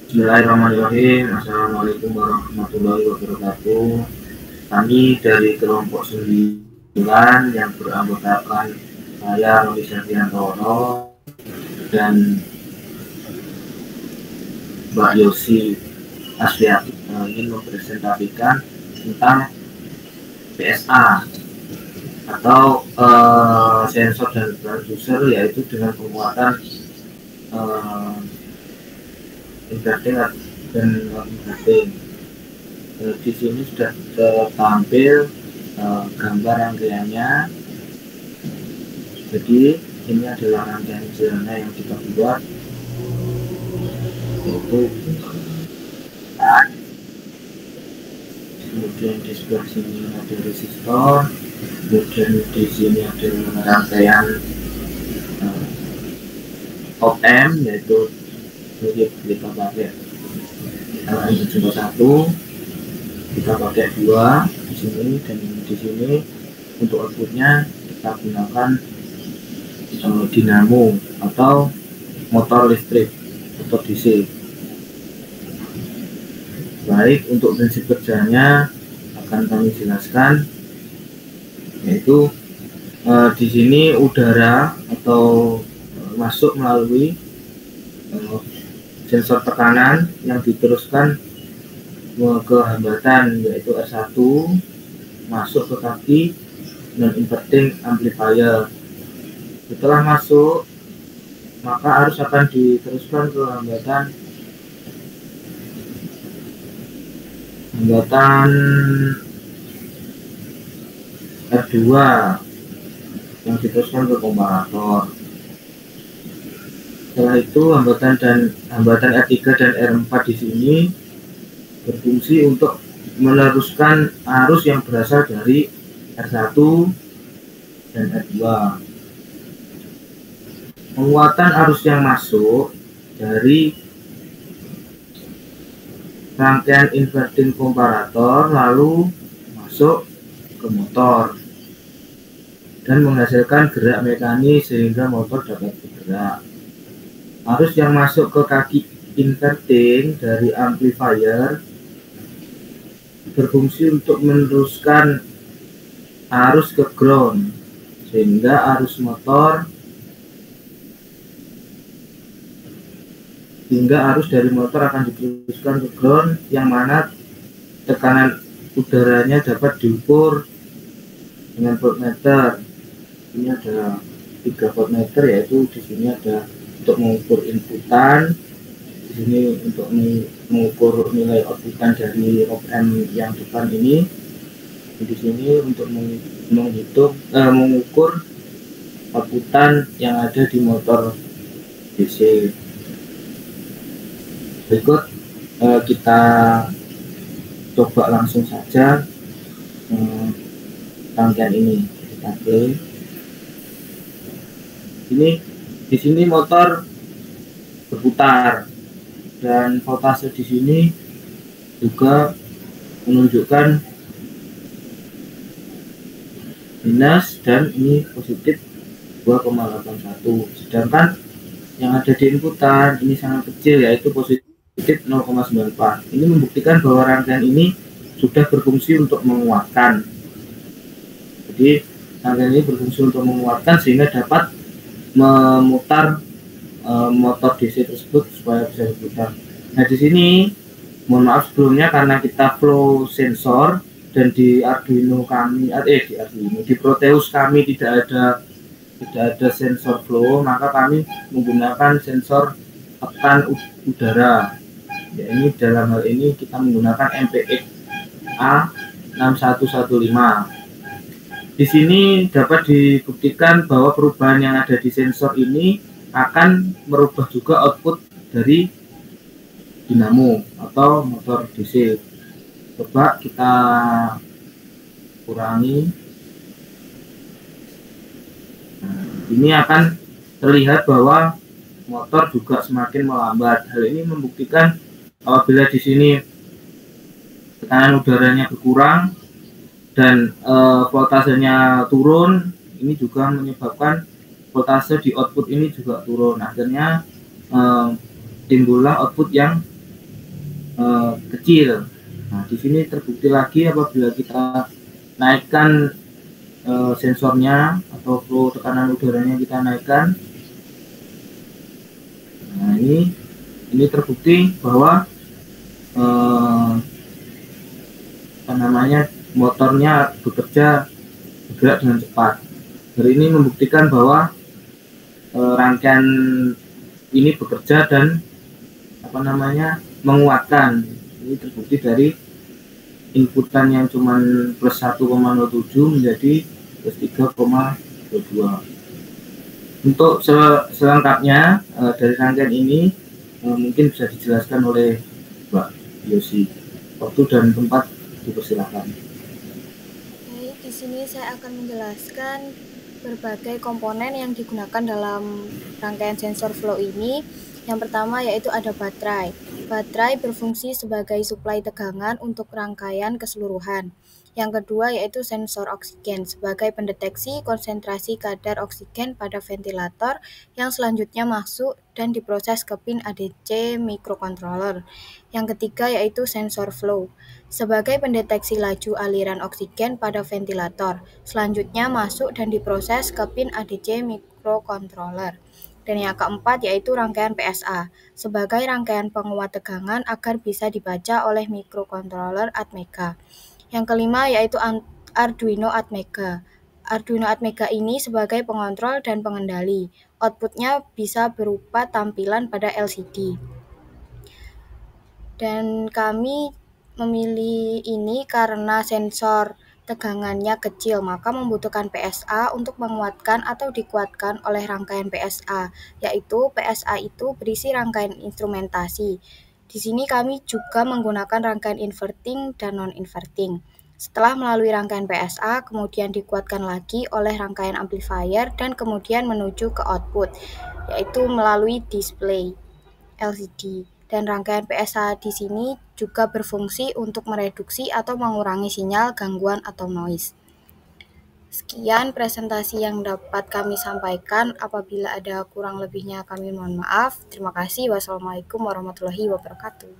Bismillahirrahmanirrahim. Assalamualaikum warahmatullahi wabarakatuh. Kami dari kelompok 9 yang beranggotakan saya Romi Sardiantoro dan Mbak Yosi Asliati ingin mempresentasikan tentang PSA atau sensor dan transducer, yaitu dengan penguatan inverting dan non-inverting. Di sini sudah tertampil gambar rangkaiannya. Jadi ini adalah rangkaian sederhana yang kita buat, yaitu kemudian di sebelah sini ada resistor, kemudian di sini ada rangkaian op-amp, yaitu kita pakai LM 1, kita pakai 2 di sini, dan di sini untuk outputnya kita gunakan dinamo atau motor listrik atau DC. Baik, untuk prinsip kerjanya akan kami jelaskan, yaitu di sini udara atau masuk melalui sensor tekanan yang diteruskan ke hambatan, yaitu R1, masuk ke kaki non-inverting amplifier. Setelah masuk, maka arus akan diteruskan ke hambatan R2 yang diteruskan ke komparator. Setelah itu hambatan R3 dan R4 di sini berfungsi untuk meneruskan arus yang berasal dari R1 dan R2. Penguatan arus yang masuk dari rangkaian inverting komparator lalu masuk ke motor dan menghasilkan gerak mekanis sehingga motor dapat bergerak. Arus yang masuk ke kaki inverting dari amplifier berfungsi untuk meneruskan arus ke ground sehingga arus dari motor akan diteruskan ke ground, yang mana tekanan udaranya dapat diukur dengan voltmeter. Ini ada 3 voltmeter, yaitu di sini ada untuk mengukur inputan, di sini untuk mengukur nilai outputan dari op-amp yang depan ini, di sini untuk mengukur outputan yang ada di motor DC. Berikut kita coba langsung saja rangkaian ini. Kita play. Ini di sini motor berputar dan voltase di sini juga menunjukkan minus dan ini positif 2,81, sedangkan yang ada di inputan ini sangat kecil, yaitu positif 0,94. Ini membuktikan bahwa rangkaian ini sudah berfungsi untuk menguatkan. Jadi rangkaian ini berfungsi untuk menguatkan sehingga dapat memutar motor DC tersebut supaya bisa berputar. Nah, di sini mohon maaf sebelumnya karena kita flow sensor dan di Arduino kami di Proteus kami tidak ada sensor flow, maka kami menggunakan sensor tekan udara. Ya, ini dalam hal ini kita menggunakan MPX A6115. Di sini dapat dibuktikan bahwa perubahan yang ada di sensor ini akan merubah juga output dari dinamo atau motor DC. Coba kita kurangi. Nah, ini akan terlihat bahwa motor juga semakin melambat. Hal ini membuktikan apabila di sini tekanan udaranya berkurang dan voltasenya turun, ini juga menyebabkan voltase di output ini juga turun. Akhirnya timbullah output yang kecil. Nah, di sini terbukti lagi apabila kita naikkan sensornya atau flow tekanan udaranya kita naikkan. Nah, ini terbukti bahwa motornya bergerak dengan cepat. Hal ini membuktikan bahwa rangkaian ini bekerja dan menguatkan. Ini terbukti dari inputan yang cuma plus 1,07 menjadi plus 3,22. Untuk selengkapnya dari rangkaian ini mungkin bisa dijelaskan oleh Mbak Yosi. Waktu dan tempat dipersilakan. Baik, di sini saya akan menjelaskan berbagai komponen yang digunakan dalam rangkaian sensor flow ini. Yang pertama yaitu ada baterai. Baterai berfungsi sebagai suplai tegangan untuk rangkaian keseluruhan. Yang kedua yaitu sensor oksigen sebagai pendeteksi konsentrasi kadar oksigen pada ventilator yang selanjutnya masuk dan diproses ke pin ADC microcontroller. Yang ketiga yaitu sensor flow sebagai pendeteksi laju aliran oksigen pada ventilator. Selanjutnya masuk dan diproses ke pin ADC microcontroller. Dan yang keempat yaitu rangkaian PSA, sebagai rangkaian penguat tegangan agar bisa dibaca oleh microcontroller Atmega. Yang kelima yaitu Arduino Atmega. Arduino Atmega ini sebagai pengontrol dan pengendali. Outputnya bisa berupa tampilan pada LCD. Dan kami memilih ini karena sensor tegangannya kecil, maka membutuhkan PSA untuk menguatkan atau dikuatkan oleh rangkaian PSA, yaitu PSA itu berisi rangkaian instrumentasi. Di sini kami juga menggunakan rangkaian inverting dan non-inverting. Setelah melalui rangkaian PSA, kemudian dikuatkan lagi oleh rangkaian amplifier dan kemudian menuju ke output, yaitu melalui display LCD. Dan rangkaian PSA di sini juga berfungsi untuk mereduksi atau mengurangi sinyal, gangguan, atau noise. Sekian presentasi yang dapat kami sampaikan. Apabila ada kurang lebihnya kami mohon maaf. Terima kasih. Wassalamualaikum warahmatullahi wabarakatuh.